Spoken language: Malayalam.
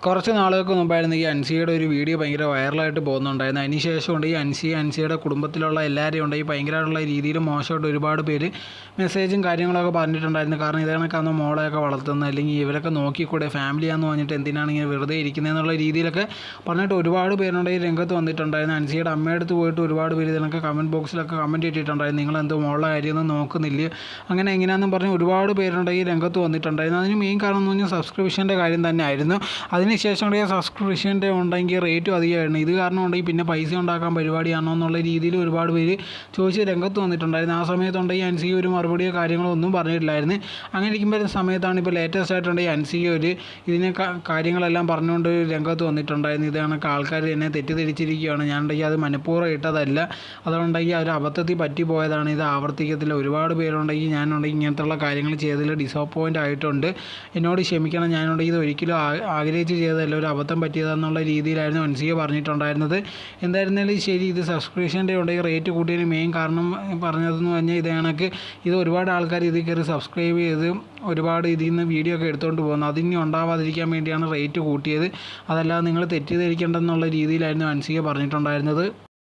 കുറച്ച് നാളുകൾക്ക് മുമ്പായിരുന്നു ഈ അൻസിയുടെ ഒരു വീഡിയോ ഭയങ്കര വൈറലായിട്ട് പോകുന്നുണ്ടായിരുന്നു. അതിന് ശേഷമുണ്ട് ഈ അൻസിയുടെ കുടുംബത്തിലുള്ള എല്ലാവരെയും ഉണ്ട് ഈ ഭയങ്കരമായിട്ടുള്ള രീതിയിൽ മോശമായിട്ട് ഒരുപാട് പേര് മെസ്സേജും കാര്യങ്ങളൊക്കെ പറഞ്ഞിട്ടുണ്ടായിരുന്നു. കാരണം ഇതേണക്കാന്ന് മോളെയൊക്കെ വളർത്തുന്നത്, അല്ലെങ്കിൽ ഇവരൊക്കെ നോക്കിക്കൂടെ, ഫാമിലിയാന്ന് പറഞ്ഞിട്ട് എന്തിനാണ് ഇങ്ങനെ വെറുതെ ഇരിക്കുന്നതെന്നുള്ള രീതിയിലൊക്കെ പറഞ്ഞിട്ട് ഒരുപാട് പേരുണ്ട് ഈ രംഗത്ത് വന്നിട്ടുണ്ടായിരുന്നു. അൻസിയുടെ അമ്മയുടെ അടുത്ത് പോയിട്ട് ഒരുപാട് പേര് ഇതിനൊക്കെ കമൻറ്റ് ബോക്സിലൊക്കെ കമൻറ്റ് ഇട്ടിട്ടുണ്ടായിരുന്നു. നിങ്ങളെന്തോ മോളുടെ കാര്യമൊന്നും നോക്കുന്നില്ല, അങ്ങനെ എങ്ങനെയാണെന്നും പറഞ്ഞ് ഒരുപാട് പേരുണ്ട് ഈ രംഗത്ത് വന്നിട്ടുണ്ടായിരുന്നു. അതിന് മെയിൻ കാരണം എന്ന് പറഞ്ഞാൽ സബ്സ്ക്രിപ്ഷൻ്റെ കാര്യം തന്നെ ആയിരുന്നു. അതിനുശേഷം സബ്സ്ക്രിപ്ഷൻ്റെ ഉണ്ടെങ്കിൽ റേറ്റും അധികമായിരുന്നു. ഇത് കാരണം ഉണ്ടെങ്കിൽ പിന്നെ പൈസ ഉണ്ടാക്കാൻ പരിപാടിയാണോ എന്നുള്ള രീതിയിൽ ഒരുപാട് പേര് ചോദിച്ച് രംഗത്ത് വന്നിട്ടുണ്ടായിരുന്നു. ആ സമയത്തുണ്ടെങ്കിൽ അൻസിക ഒരു മറുപടിയോ കാര്യങ്ങളോ ഒന്നും പറഞ്ഞിട്ടില്ലായിരുന്നു. അങ്ങനെ ഇരിക്കുമ്പോൾ സമയത്താണ് ഇപ്പോൾ ലേറ്റസ്റ്റ് ആയിട്ടുണ്ടെങ്കിൽ അൻസിക ഇതിനെ കാര്യങ്ങളെല്ലാം പറഞ്ഞുകൊണ്ട് രംഗത്ത് വന്നിട്ടുണ്ടായിരുന്നു. ഇത് കണക്ക് ആൾക്കാർ എന്നെ തെറ്റിദ്ധരിച്ചിരിക്കുകയാണ്, ഞാനുണ്ടെങ്കിൽ അത് മനഃപൂർവ്വം ഇട്ടതല്ല, അതുകൊണ്ടെങ്കിൽ ഒരു അബദ്ധത്തിൽ പറ്റിപ്പോയതാണ്, ഇത് ആവർത്തിക്കത്തില്ല. ഒരുപാട് പേരുണ്ടെങ്കിൽ ഞാനുണ്ടെങ്കിൽ ഇങ്ങനത്തുള്ള കാര്യങ്ങൾ ചെയ്തതിൽ ഡിസപ്പോയിൻ്റ് ആയിട്ടുണ്ട്, എന്നോട് ക്ഷമിക്കണം, ഞാനുണ്ടെങ്കിൽ ഇത് ഒരിക്കലും ആഗ്രഹിച്ച് ചെയ്തതല്ല, ഒരു അബദ്ധം പറ്റിയതെന്നുള്ള രീതിയിലായിരുന്നു അൻസിക പറഞ്ഞിട്ടുണ്ടായിരുന്നത്. എന്തായിരുന്നാലും ശരി, ഇത് സബ്സ്ക്രിപ്ഷൻ്റെ ഉണ്ടെങ്കിൽ റേറ്റ് കൂട്ടിയതിന് മെയിൻ കാരണം പറഞ്ഞതെന്ന് പറഞ്ഞാൽ ഇത് കണക്ക് ഇത് ഒരുപാട് ആൾക്കാർ ഇതിൽ കയറി സബ്സ്ക്രൈബ് ചെയ്ത് ഒരുപാട് ഇതിൽ നിന്ന് വീഡിയോ ഒക്കെ എടുത്തുകൊണ്ട് പോകുന്നു. അതിനി ഉണ്ടാവാതിരിക്കാൻ വേണ്ടിയാണ് റേറ്റ് കൂട്ടിയത്, അതല്ലാതെ നിങ്ങൾ തെറ്റിദ്ധരിക്കേണ്ടെന്നുള്ള രീതിയിലായിരുന്നു അൻസിക പറഞ്ഞിട്ടുണ്ടായിരുന്നത്.